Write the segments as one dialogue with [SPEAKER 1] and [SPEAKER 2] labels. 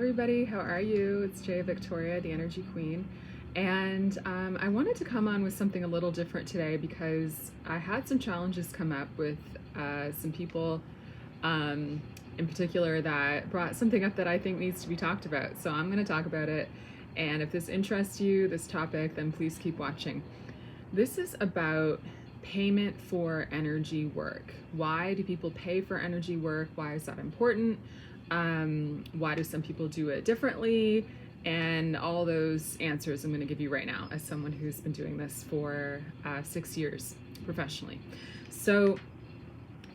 [SPEAKER 1] everybody, how are you? It's Jay Victoria, the Energy Queen, and I wanted to come on with something a little different today because I had some challenges come up with some people in particular that brought something up that I think needs to be talked about. So I'm going to talk about it, and if this interests you, this topic, then please keep watching. This is about payment for energy work. Why do people pay for energy work? Why is that important? Why do some people do it differently? And all those answers I'm going to give you right now as someone who's been doing this for 6 years professionally. So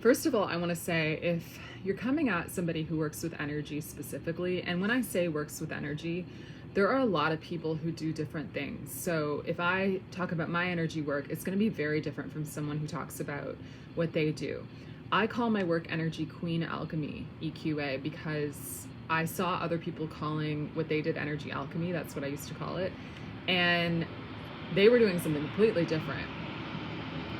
[SPEAKER 1] first of all, I want to say, if you're coming at somebody who works with energy specifically, and when I say works with energy, there are a lot of people who do different things. So if I talk about my energy work, it's going to be very different from someone who talks about what they do. I call my work Energy Queen Alchemy, EQA, because I saw other people calling what they did energy alchemy. That's what I used to call it. And they were doing something completely different.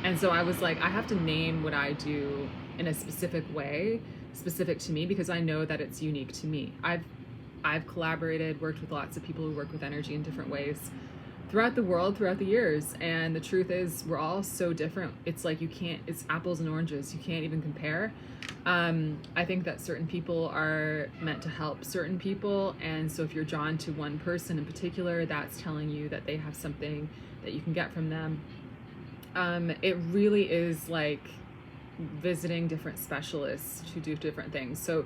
[SPEAKER 1] And so I was like, I have to name what I do in a specific way, specific to me, because I know that it's unique to me. I've collaborated, worked with lots of people who work with energy in different ways throughout the world, throughout the years. And the truth is, we're all so different. It's like it's apples and oranges. You can't even compare. I think that certain people are meant to help certain people. And so if you're drawn to one person in particular, that's telling you that they have something that you can get from them. It really is like visiting different specialists who do different things. So,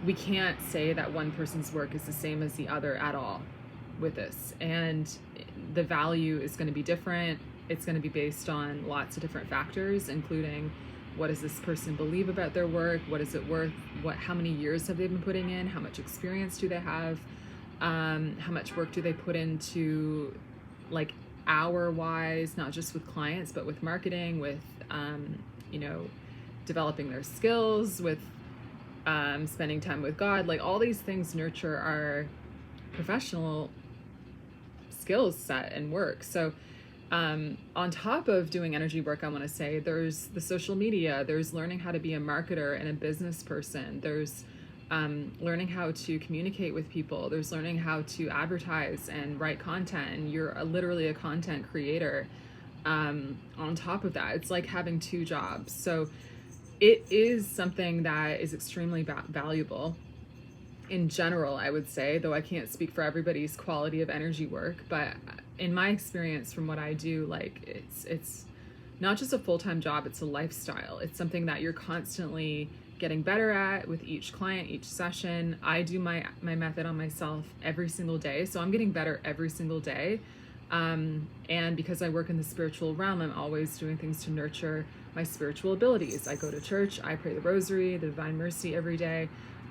[SPEAKER 1] we can't say that one person's work is the same as the other at all with this. And the value is going to be different. It's going to be based on lots of different factors, including what does this person believe about their work? What is it worth? How many years have they been putting in? How much experience do they have? How much work do they put into, like, hour-wise, not just with clients, but with marketing, with, developing their skills, with spending time with God. Like, all these things nurture our professional skills set and work. So on top of doing energy work, I want to say there's the social media, there's learning how to be a marketer and a business person, there's learning how to communicate with people, there's learning how to advertise and write content, and you're literally a content creator. On top of that, it's like having two jobs. So it is something that is extremely valuable in general, I would say, though I can't speak for everybody's quality of energy work. But in my experience, from what I do, like, it's not just a full-time job, it's a lifestyle. It's something that you're constantly getting better at with each client, each session. I do my method on myself every single day, so I'm getting better every single day. And because I work in the spiritual realm, I'm always doing things to nurture my spiritual abilities. I go to church, I pray the rosary, the Divine Mercy every day.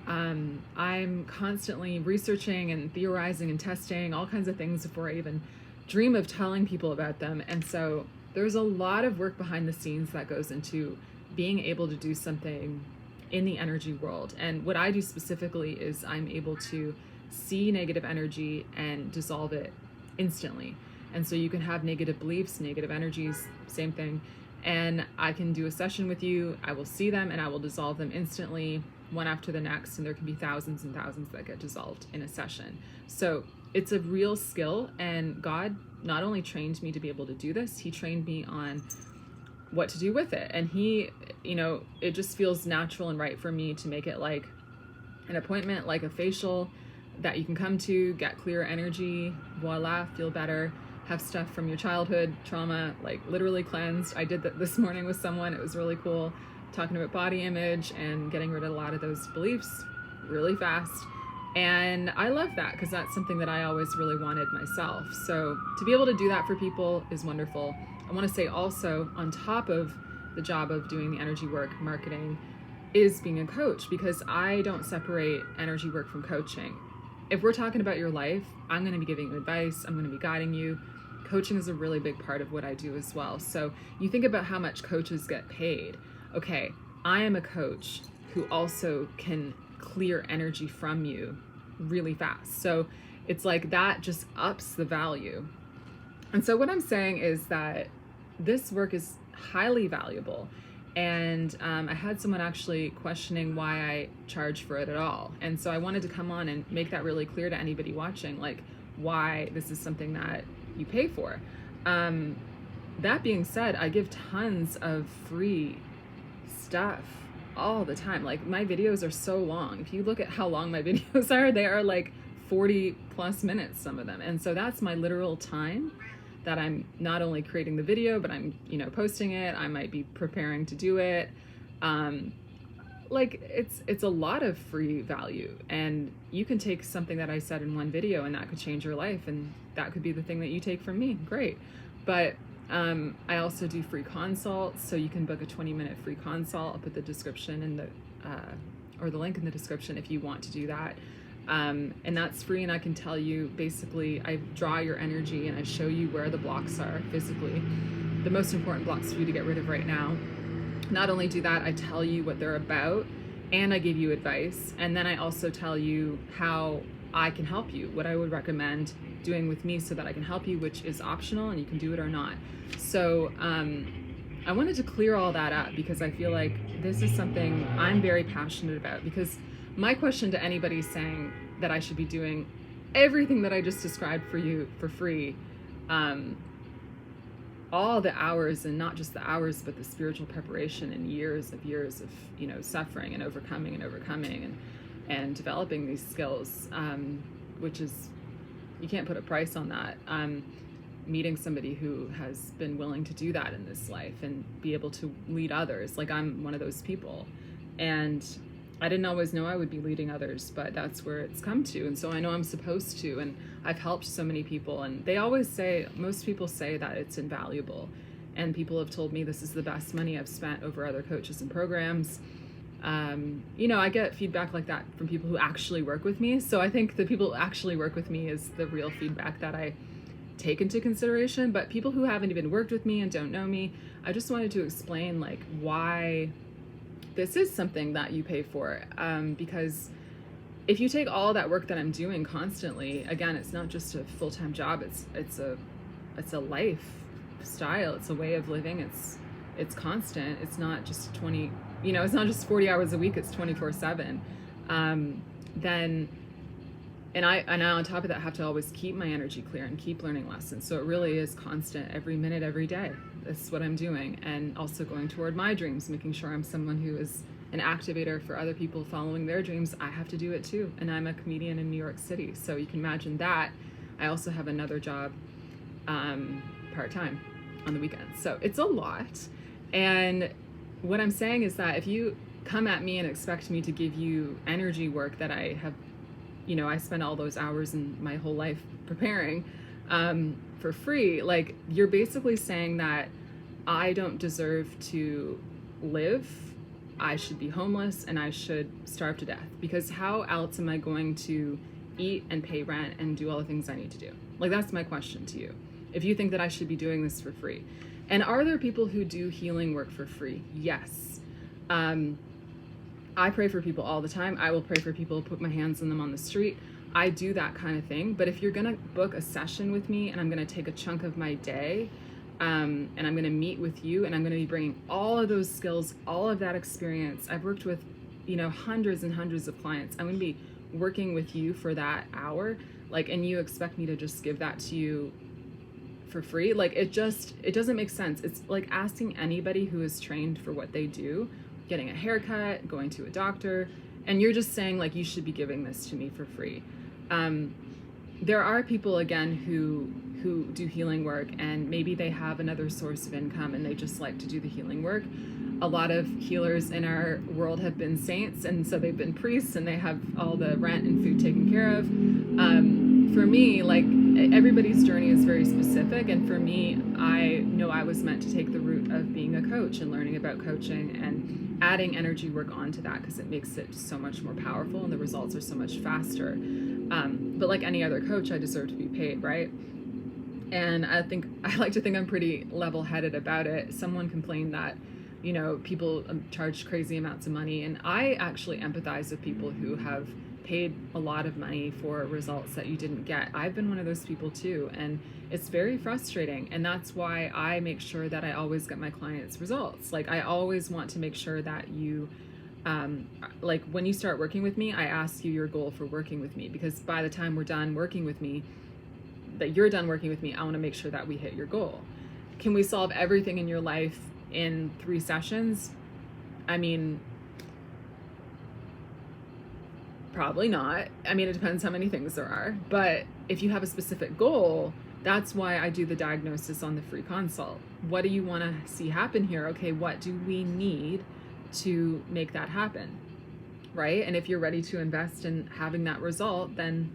[SPEAKER 1] I'm constantly researching and theorizing and testing all kinds of things before I even dream of telling people about them. And so there's a lot of work behind the scenes that goes into being able to do something in the energy world. And what I do specifically is I'm able to see negative energy and dissolve it instantly. And so you can have negative beliefs, negative energies, same thing. And I can do a session with you, I will see them and I will dissolve them instantly, one after the next. And there can be thousands and thousands that get dissolved in a session. So it's a real skill. And God not only trained me to be able to do this, he trained me on what to do with it. And he, it just feels natural and right for me to make it like an appointment, like a facial that you can come to, get clear energy, voila, feel better, have stuff from your childhood trauma, like, literally cleansed. I did that this morning with someone. It was really cool, talking about body image and getting rid of a lot of those beliefs really fast. And I love that because that's something that I always really wanted myself. So to be able to do that for people is wonderful. I want to say also, on top of the job of doing the energy work, marketing, is being a coach, because I don't separate energy work from coaching. If we're talking about your life, I'm going to be giving you advice, I'm going to be guiding you. Coaching is a really big part of what I do as well. So you think about how much coaches get paid. Okay, I am a coach who also can clear energy from you really fast. So it's like that just ups the value. And so what I'm saying is that this work is highly valuable. And I had someone actually questioning why I charge for it at all. And so I wanted to come on and make that really clear to anybody watching, like why this is something that you pay for. That being said, I give tons of free stuff all the time. Like my videos are so long. If you look at how long my videos are, they are like 40 plus minutes, some of them. And so that's my literal time that I'm not only creating the video, but I'm, posting it. I might be preparing to do it. Like it's a lot of free value, and you can take something that I said in one video and that could change your life, and that could be the thing that you take from me. Great. But I also do free consults, so you can book a 20-minute free consult. I'll put the description in or the link in the description if you want to do that. And that's free, and I can tell you, basically, I draw your energy and I show you where the blocks are physically, the most important blocks for you to get rid of right now. Not only do that, I tell you what they're about, and I give you advice, and then I also tell you how I can help you, what I would recommend doing with me so that I can help you, which is optional and you can do it or not. So I wanted to clear all that up because I feel like this is something I'm very passionate about, because my question to anybody saying that I should be doing everything that I just described for you for free, all the hours, and not just the hours, but the spiritual preparation and years of suffering and overcoming and developing these skills, which is, you can't put a price on that. Meeting somebody who has been willing to do that in this life and be able to lead others. Like, I'm one of those people, and I didn't always know I would be leading others, but that's where it's come to. And so I know I'm supposed to, and I've helped so many people, and they always say, most people say that it's invaluable. And people have told me this is the best money I've spent over other coaches and programs. I get feedback like that from people who actually work with me. So I think the people who actually work with me is the real feedback that I take into consideration. But people who haven't even worked with me and don't know me, I just wanted to explain like why this is something that you pay for, because if you take all that work that I'm doing constantly, again, it's not just a full-time job, it's a lifestyle, it's a way of living, it's constant, it's not just it's not just 40 hours a week, it's 24/7. And I on top of that have to always keep my energy clear and keep learning lessons. So it really is constant, every minute, every day. That's what I'm doing. And also going toward my dreams, making sure I'm someone who is an activator for other people following their dreams. I have to do it too. And I'm a comedian in New York City. So you can imagine that. I also have another job part-time on the weekends. So it's a lot. And what I'm saying is that if you come at me and expect me to give you energy work that I have, I spend all those hours in my whole life preparing for free, like, you're basically saying that I don't deserve to live, I should be homeless, and I should starve to death. Because how else am I going to eat and pay rent and do all the things I need to do? Like, that's my question to you. If you think that I should be doing this for free. And are there people who do healing work for free? Yes. I pray for people all the time. I will pray for people, put my hands on them on the street. I do that kind of thing. But if you're going to book a session with me and I'm going to take a chunk of my day, and I'm going to meet with you, and I'm going to be bringing all of those skills, all of that experience. I've worked with, hundreds and hundreds of clients. I'm going to be working with you for that hour, and you expect me to just give that to you for free? It doesn't make sense. It's like asking anybody who is trained for what they do, getting a haircut, going to a doctor, and you're just saying you should be giving this to me for free. There are people, again, who do healing work, and maybe they have another source of income and they just like to do the healing work. A lot of healers in our world have been saints, and so they've been priests and they have all the rent and food taken care of. For me, everybody's journey is very specific, and for me, I know I was meant to take the route of being a coach and learning about coaching and adding energy work onto that, because it makes it so much more powerful and the results are so much faster. But like any other coach, I deserve to be paid, right? And I like to think I'm pretty level-headed about it. Someone complained that, people charge crazy amounts of money, and I actually empathize with people who have paid a lot of money for results that you didn't get. I've been one of those people too, and it's very frustrating. And that's why I make sure that I always get my clients results. Like, I always want to make sure that you, like, when you start working with me, I ask you your goal for working with me, because by the time we're done working with me, that you're done working with me, I want to make sure that we hit your goal. Can we solve everything in your life in 3 sessions? I mean, probably not. I mean, it depends how many things there are. But if you have a specific goal, that's why I do the diagnosis on the free consult. What do you want to see happen here? Okay, what do we need to make that happen? Right? And if you're ready to invest in having that result, then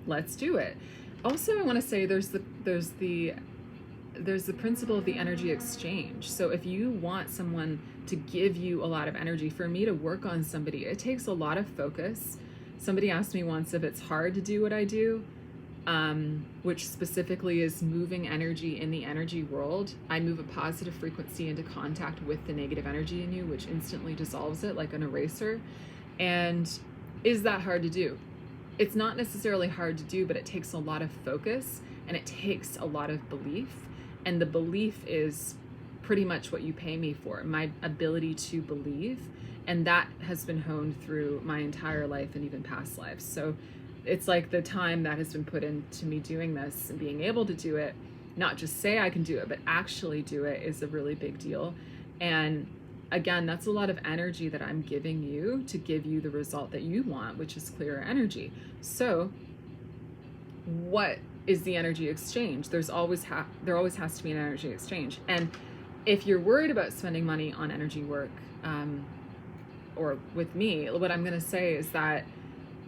[SPEAKER 1] let's do it. Also, I want to say there's the principle of the energy exchange. So if you want someone to give you a lot of energy, for me to work on somebody, it takes a lot of focus. Somebody asked me once if it's hard to do what I do, which specifically is moving energy in the energy world. I move a positive frequency into contact with the negative energy in you, which instantly dissolves it like an eraser. And is that hard to do? It's not necessarily hard to do, but it takes a lot of focus and it takes a lot of belief. And the belief is pretty much what you pay me for, my ability to believe. And that has been honed through my entire life and even past lives. So it's like the time that has been put into me doing this and being able to do it, not just say I can do it, but actually do it, is a really big deal. And again, that's a lot of energy that I'm giving you to give you the result that you want, which is clearer energy. So what is the energy exchange? There always has to be an energy exchange. And if you're worried about spending money on energy work, or with me, what I'm going to say is that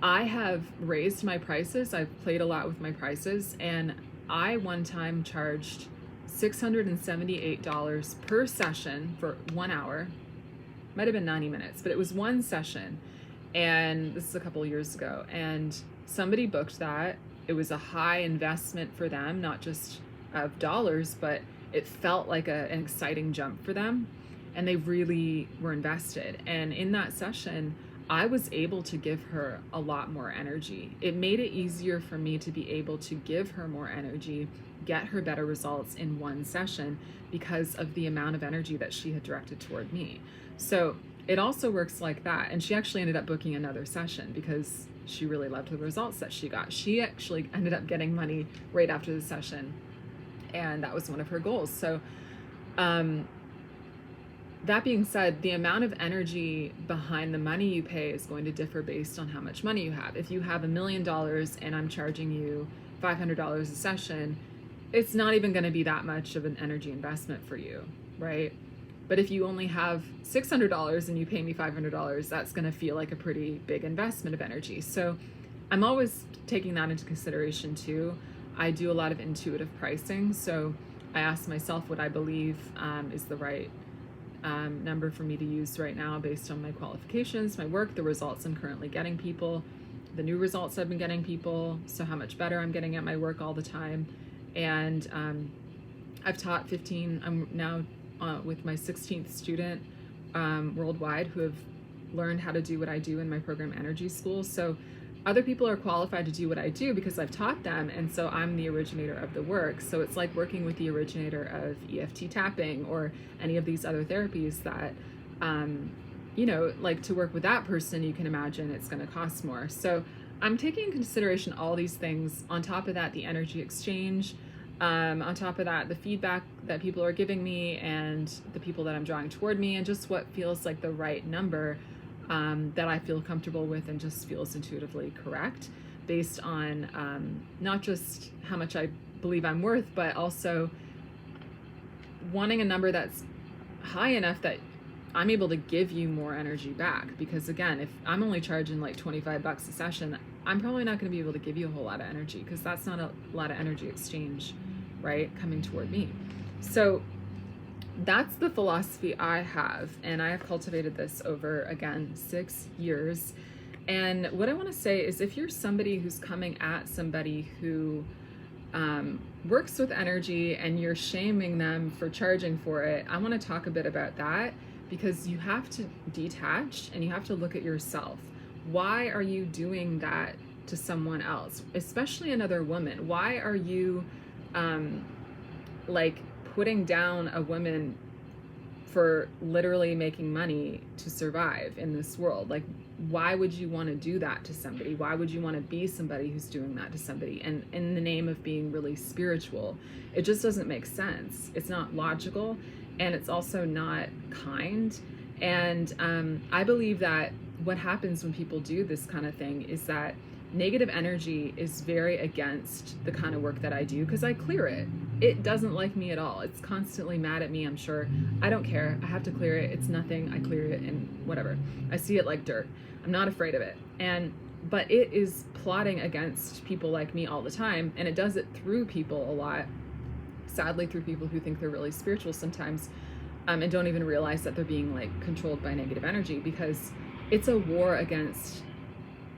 [SPEAKER 1] I have raised my prices. I've played a lot with my prices, and I one time charged $678 per session for 1 hour. Might have been 90 minutes, but it was one session. And this is a couple of years ago. And somebody booked that. It was a high investment for them, not just of dollars, but it felt like an exciting jump for them. And they really were invested. And in that session, I was able to give her a lot more energy. It made it easier for me to be able to give her more energy, get her better results in one session because of the amount of energy that she had directed toward me. So it also works like that. And she actually ended up booking another session because she really loved the results that she got. She actually ended up getting money right after the session, and that was one of her goals. So that being said, the amount of energy behind the money you pay is going to differ based on how much money you have. If you have $1 million and I'm charging you $500 a session, it's not even going to be that much of an energy investment for you, right? But if you only have $600 and you pay me $500, that's going to feel like a pretty big investment of energy. So I'm always taking that into consideration too. I do a lot of intuitive pricing. So I ask myself what I believe is the right number for me to use right now based on my qualifications, my work, the results I'm currently getting people, the new results I've been getting people, so how much better I'm getting at my work all the time. And I've taught 15, I'm now with my 16th student worldwide who have learned how to do what I do in my program Energy School. So other people are qualified to do what I do because I've taught them, and so I'm the originator of the work. So it's like working with the originator of EFT tapping or any of these other therapies that, like to work with that person, you can imagine it's going to cost more. So I'm taking into consideration all these things. On top of that, the energy exchange. On top of that, the feedback that people are giving me and the people that I'm drawing toward me, and just what feels like the right number that I feel comfortable with and just feels intuitively correct based on not just how much I believe I'm worth, but also wanting a number that's high enough that I'm able to give you more energy back. Because again, if I'm only charging like $25 a session, I'm probably not going to be able to give you a whole lot of energy because that's not a lot of energy exchange, right, coming toward me. So that's the philosophy I have, and I have cultivated this over, again, 6 years. And what I want to say is, if you're somebody who's coming at somebody who works with energy and you're shaming them for charging for it, I want to talk a bit about that, because you have to detach and you have to look at yourself. why are you doing that to someone else, especially another woman? Why are you like putting down a woman for literally making money to survive in this world? Like, why would you want to do that to somebody? Why would you want to be somebody who's doing that to somebody? And in the name of being really spiritual, it just doesn't make sense. It's not logical, and it's also not kind. And I believe that what happens when people do this kind of thing is that negative energy is very against the kind of work that I do, because I clear it. It doesn't like me at all. It's constantly mad at me, I'm sure. I don't care. I have to clear it. It's nothing. I clear it and whatever. I see it like dirt. I'm not afraid of it. But it is plotting against people like me all the time, and it does it through people a lot. Sadly, through people who think they're really spiritual sometimes, and don't even realize that they're being like controlled by negative energy, because it's a war against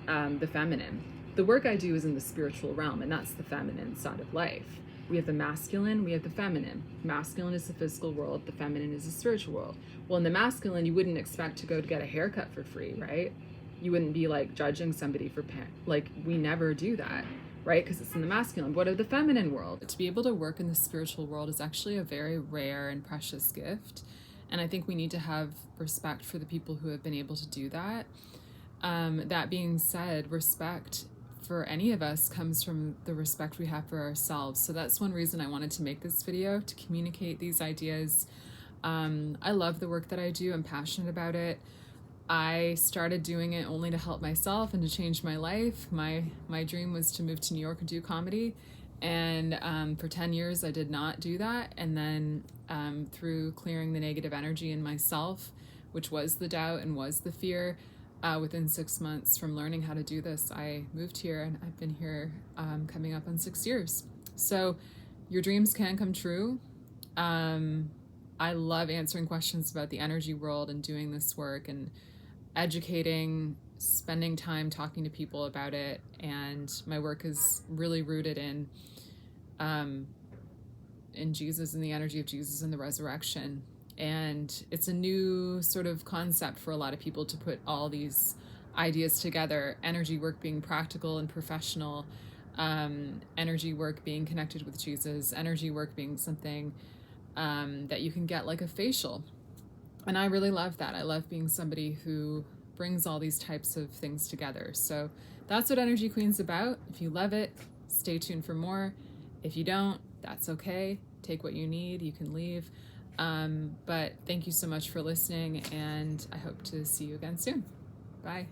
[SPEAKER 1] the feminine. The work I do is in the spiritual realm, and that's the feminine side of life. We have the masculine, we have the feminine. Masculine is the physical world, the feminine is the spiritual world. Well, in the masculine, you wouldn't expect to go to get a haircut for free, right? You wouldn't be like judging somebody for like, we never do that, right? Because it's in the masculine. What of the feminine world? To be able to work in the spiritual world is actually a very rare and precious gift. And I think we need to have respect for the people who have been able to do that. That being said, respect for any of us comes from the respect we have for ourselves. So that's one reason I wanted to make this video, to communicate these ideas. I love the work that I do. I'm passionate about it. I started doing it only to help myself and to change my life. My dream was to move to New York and do comedy. And for 10 years, I did not do that. And then through clearing the negative energy in myself, which was the doubt and was the fear, within 6 months from learning how to do this, I moved here, and I've been here coming up on 6 years. So your dreams can come true. I love answering questions about the energy world and doing this work and educating, spending time talking to people about it. And my work is really rooted in Jesus and the energy of Jesus and the resurrection. And it's a new sort of concept for a lot of people to put all these ideas together. Energy work being practical and professional, energy work being connected with Jesus, energy work being something that you can get like a facial. And I really love that. I love being somebody who brings all these types of things together. So that's what Energy Queen's about. If you love it, stay tuned for more. If you don't, that's okay. Take what you need. You can leave. But thank you so much for listening, and I hope to see you again soon. Bye.